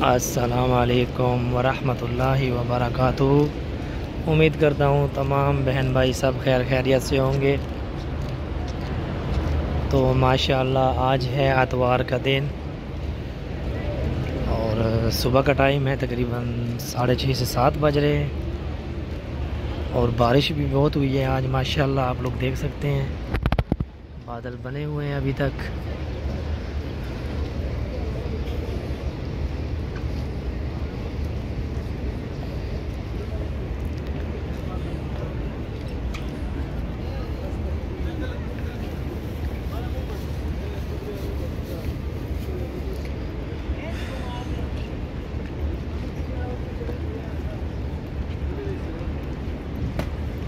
अस्सलाम वालेकुम वरहमतुल्लाहि वबरकातुहू। उम्मीद करता हूँ तमाम बहन भाई सब खैरियत से होंगे। तो माशाअल्लाह आज है आतवार का दिन और सुबह का टाइम है, तकरीबन 6:30 से 7 बज रहे हैं और बारिश भी बहुत हुई है आज माशाअल्लाह। आप लोग देख सकते हैं बादल बने हुए हैं अभी तक।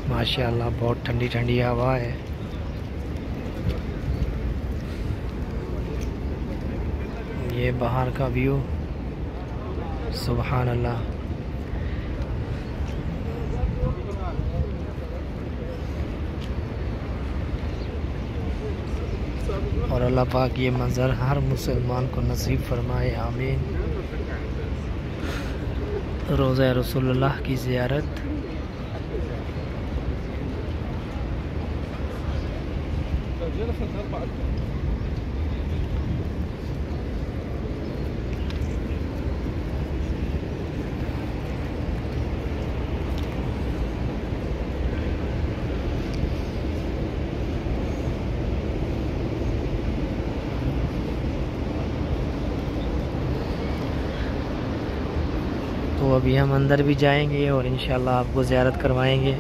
माशाअल्लाह बहुत ठंडी ठंडी हवा है। ये बाहर का व्यू, सुभान अल्लाह। और अल्लाह पाक ये मंज़र हर मुसलमान को नसीब फरमाए, आमीन। रोज़ा रसूलुल्लाह की ज़ियारत। तो अभी हम अंदर भी जाएंगे और इंशाल्लाह आपको ज़ियारत करवाएंगे।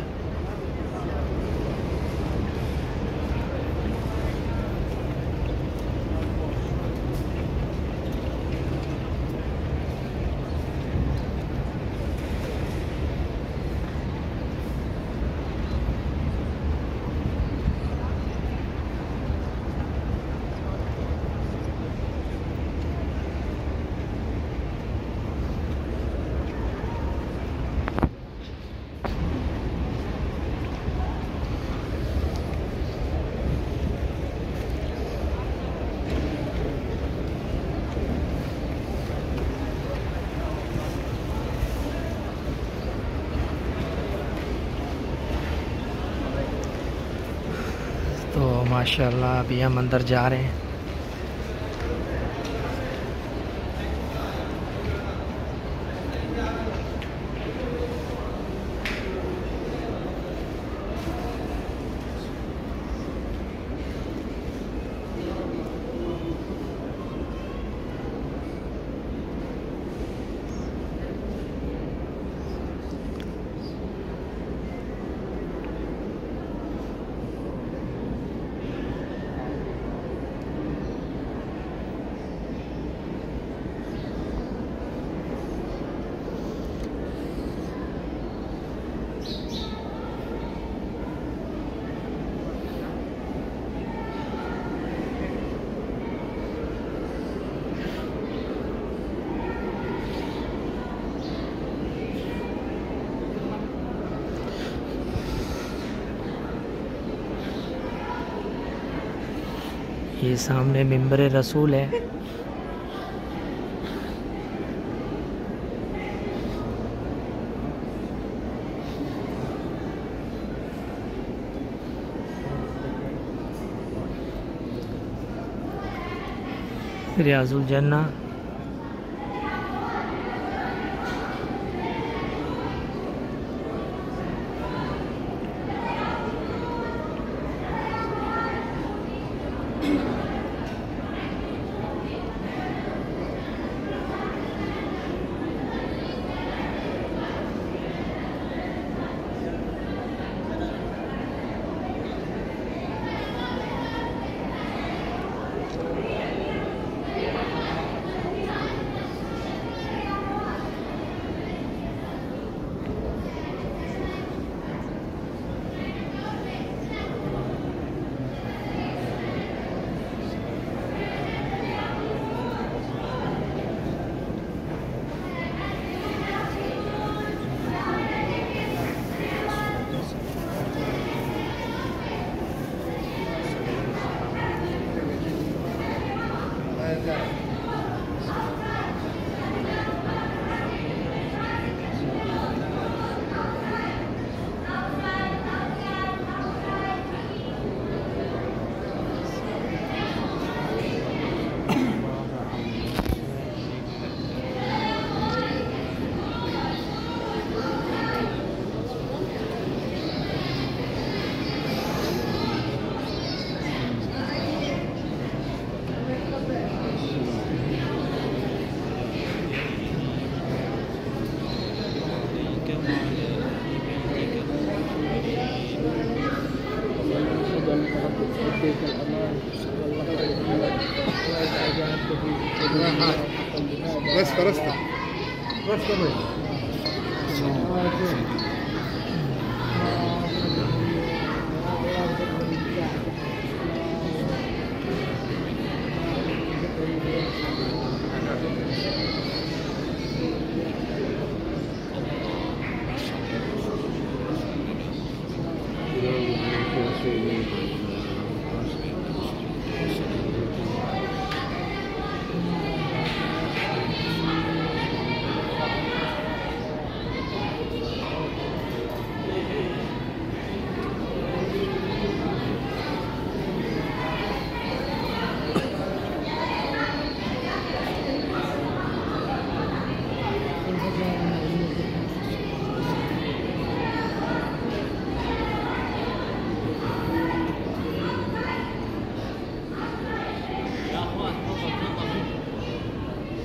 तो माशाअल्लाह अभी हम अंदर जा रहे हैं। ये सामने मिंबर रसूल है। रियाजुल जन्ना।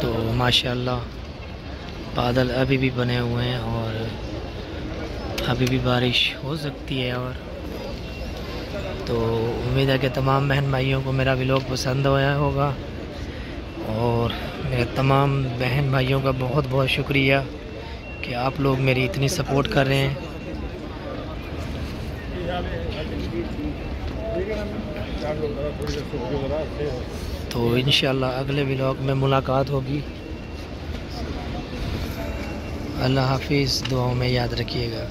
तो माशाल्लाह बादल अभी भी बने हुए हैं और अभी भी बारिश हो सकती है। और तो उम्मीद है कि तमाम बहन भाइयों को मेरा व्लॉग पसंद आया होगा और मेरे तमाम बहन भाइयों का बहुत बहुत शुक्रिया कि आप लोग मेरी इतनी सपोर्ट कर रहे हैं। तो इंशाल्लाह अगले व्लॉग में मुलाकात होगी। अल्लाह हाफिज़, दुआओं में याद रखिएगा।